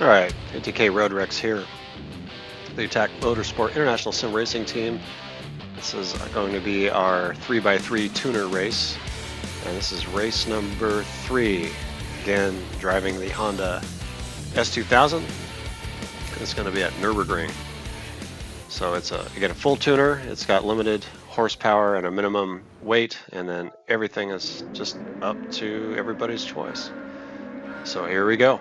Alright, ATK Road Rex here, the Attack Motorsport International Sim Racing Team. This is going to be our 3x3 tuner race, and this is race number 3. Again, driving the Honda S2000. It's going to be at Nurburgring. So it's again a full tuner. It's got limited horsepower and a minimum weight, and then everything is just up to everybody's choice. So here we go.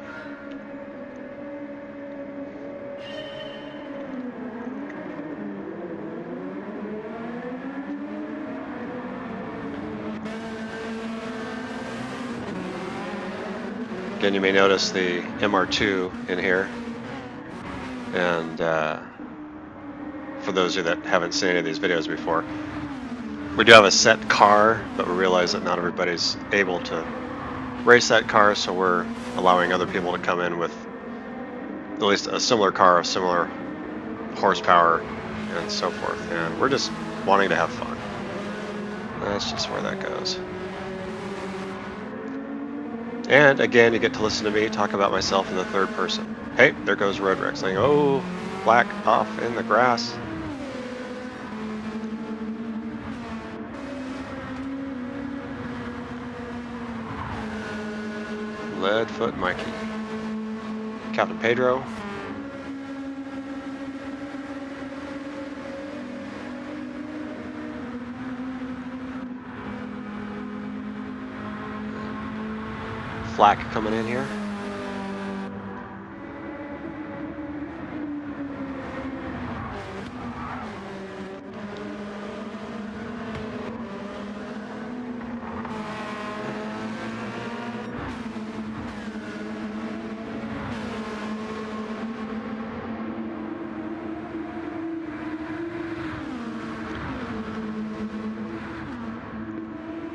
Again, you may notice the MR2 in here, and for those of you that haven't seen any of these videos before, we do have a set car, but we realize that not everybody's able to race that car, so we're allowing other people to come in with at least a similar car of similar horsepower and so forth, and we're just wanting to have fun. That's just where that goes. And again, you get to listen to me talk about myself in the third person. Hey, there goes Road Rex saying, "Oh, black off in the grass." Leadfoot Mikey. Captain Pedro. Flack coming in here.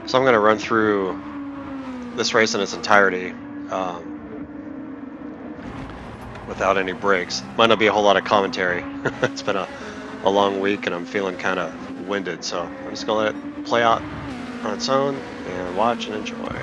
So I'm going to run through this race in its entirety without any breaks. Might not be a whole lot of commentary. It's been a long week and I'm feeling kind of winded, so I'm just going to let it play out on its own and watch and enjoy.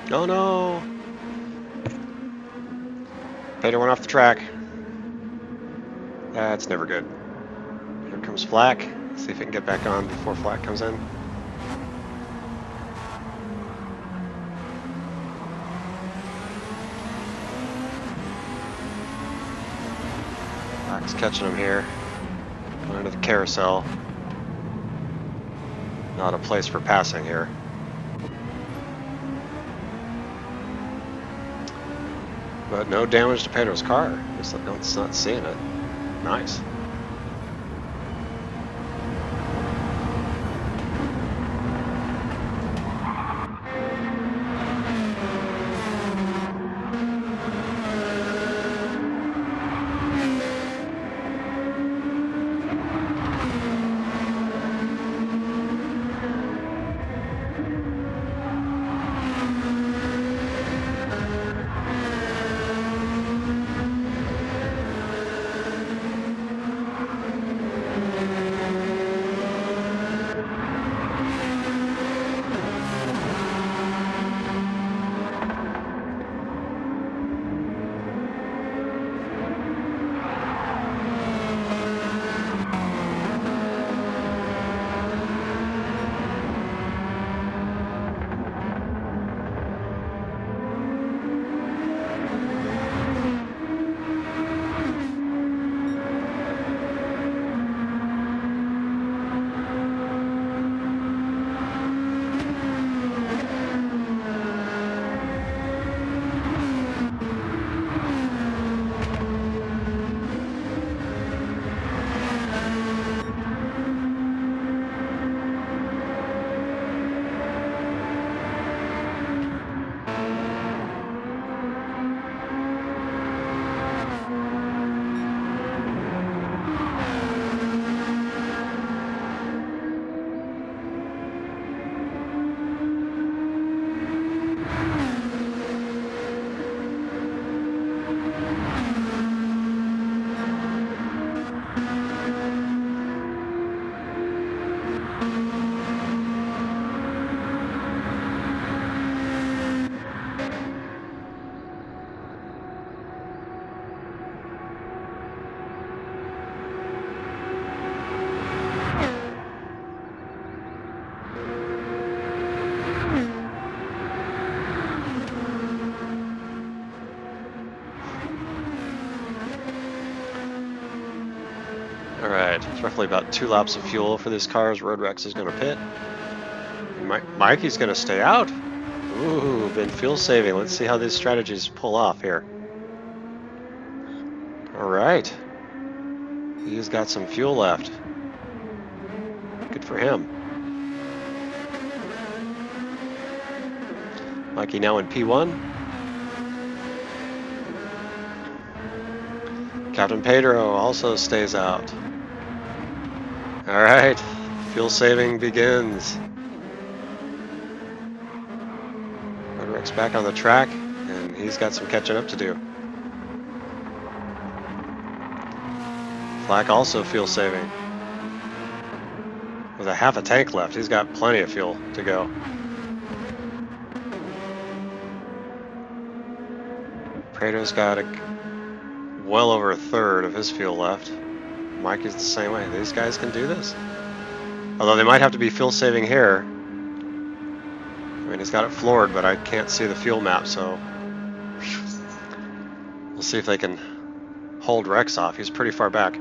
Oh no! Pedro went off the track. That's never good. Here comes Flack. See if he can get back on before Flack comes in. Flack's catching him here. Going into the carousel. Not a place for passing here. But no damage to Pedro's car. It's not seeing it. Nice. Alright, it's roughly about 2 laps of fuel for this car as Road Rex is going to pit. Mikey's going to stay out. Ooh, been fuel saving. Let's see how these strategies pull off here. Alright. He's got some fuel left. Good for him. Mikey now in P1. Captain Pedro also stays out. Alright, fuel saving begins. Road Rex back on the track, and he's got some catching up to do. Flack also fuel saving. With a half a tank left, he's got plenty of fuel to go. Pedro's got well over a third of his fuel left. Mikey's the same way. These guys can do this. Although they might have to be fuel saving here. I mean, he's got it floored, but I can't see the fuel map, so we'll see if they can hold Rex off. He's pretty far back.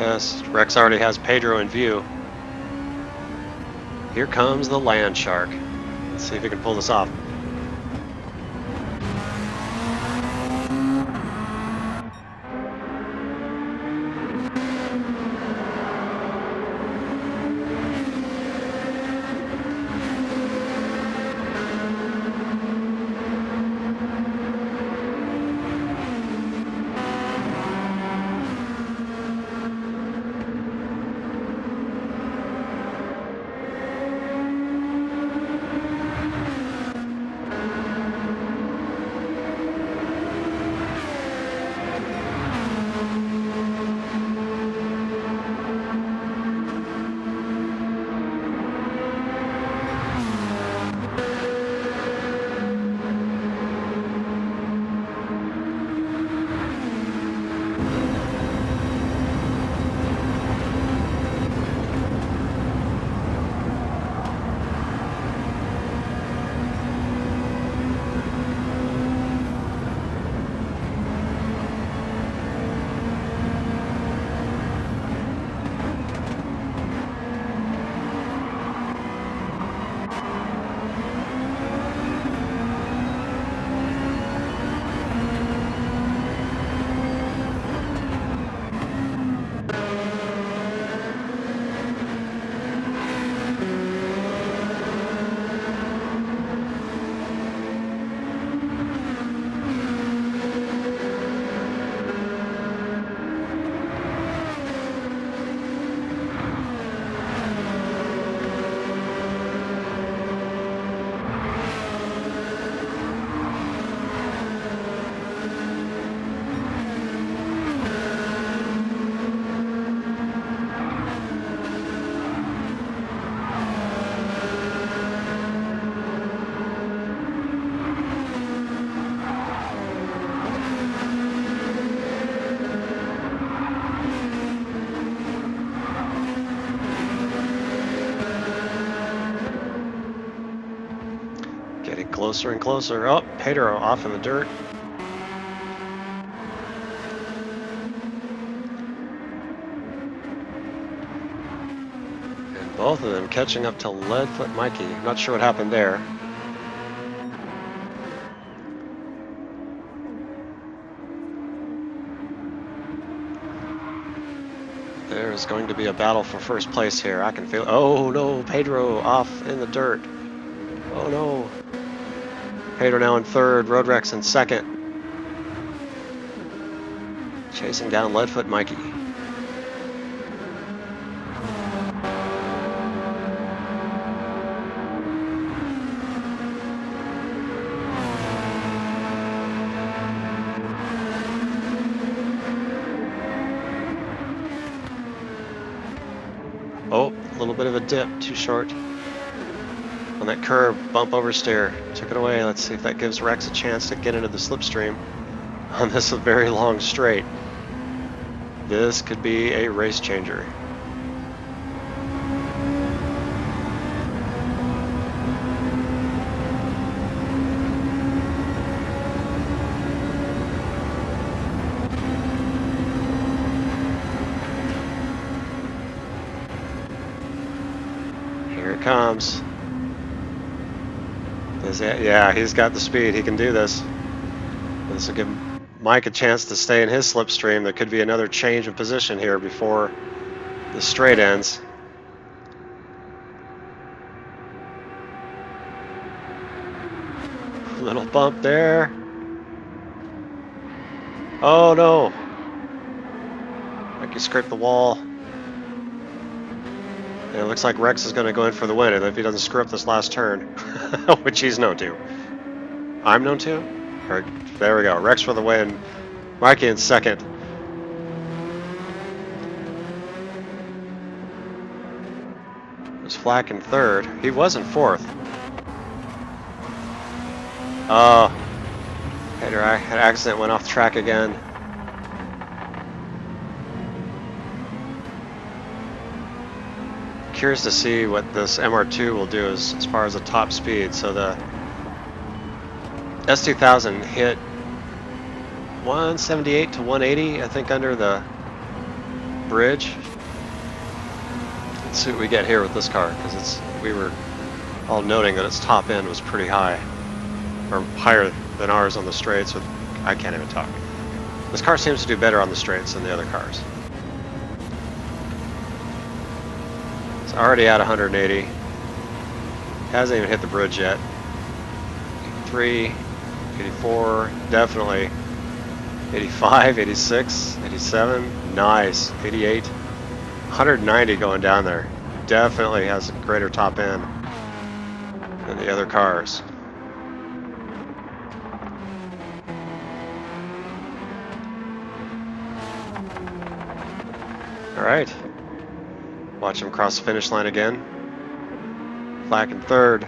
this. Rex already has Pedro in view. Here comes the land shark. Let's see if he can pull this off. Getting closer and closer. Oh, Pedro off in the dirt. And both of them catching up to Leadfoot Mikey. I'm not sure what happened there. There's going to be a battle for first place here. I can feel. Oh no, Pedro off in the dirt. Oh no. Pedro now in third, Road Rex in second. Chasing down Leadfoot Mikey. Oh, a little bit of a dip, too short. On that curve, bump oversteer, took it away. Let's see if that gives Rex a chance to get into the slipstream on this very long straight. This could be a race changer. Here it comes. Yeah, he's got the speed. He can do this. This will give Mike a chance to stay in his slipstream. There could be another change of position here before the straight ends. Little bump there. Oh no. Mikey scraped the wall. And it looks like Rex is going to go in for the win if he doesn't screw up this last turn, which he's known to. I'm known to? There we go. Rex for the win. Mikey in second. There's Flack in third. He was in fourth. Oh. Hater, I had an accident, went off the track again. Curious to see what this MR2 will do as far as the top speed. So the S2000 hit 178 to 180, I think, under the bridge. Let's see what we get here with this car, because we were all noting that its top end was pretty high, or higher than ours on the straights. I can't even talk. This car seems to do better on the straights than the other cars. It's already at 180. Hasn't even hit the bridge yet. 83, 84, definitely. 85, 86, 87, nice. 88, 190 going down there. Definitely has a greater top end than the other cars. All right. Watch him cross the finish line again. Flack in third.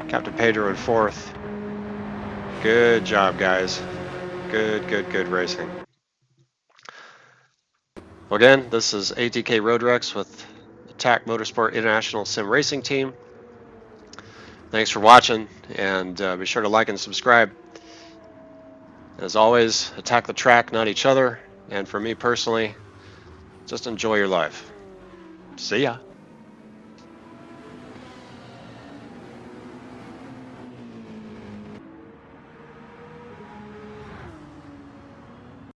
Captain Pedro in fourth. Good job, guys. Good racing. Well, again, this is ATK Road Rex with Int'l Motorsport International Sim Racing Team. Thanks for watching, and be sure to like and subscribe. As always, attack the track, not each other. And for me personally, just enjoy your life. See ya.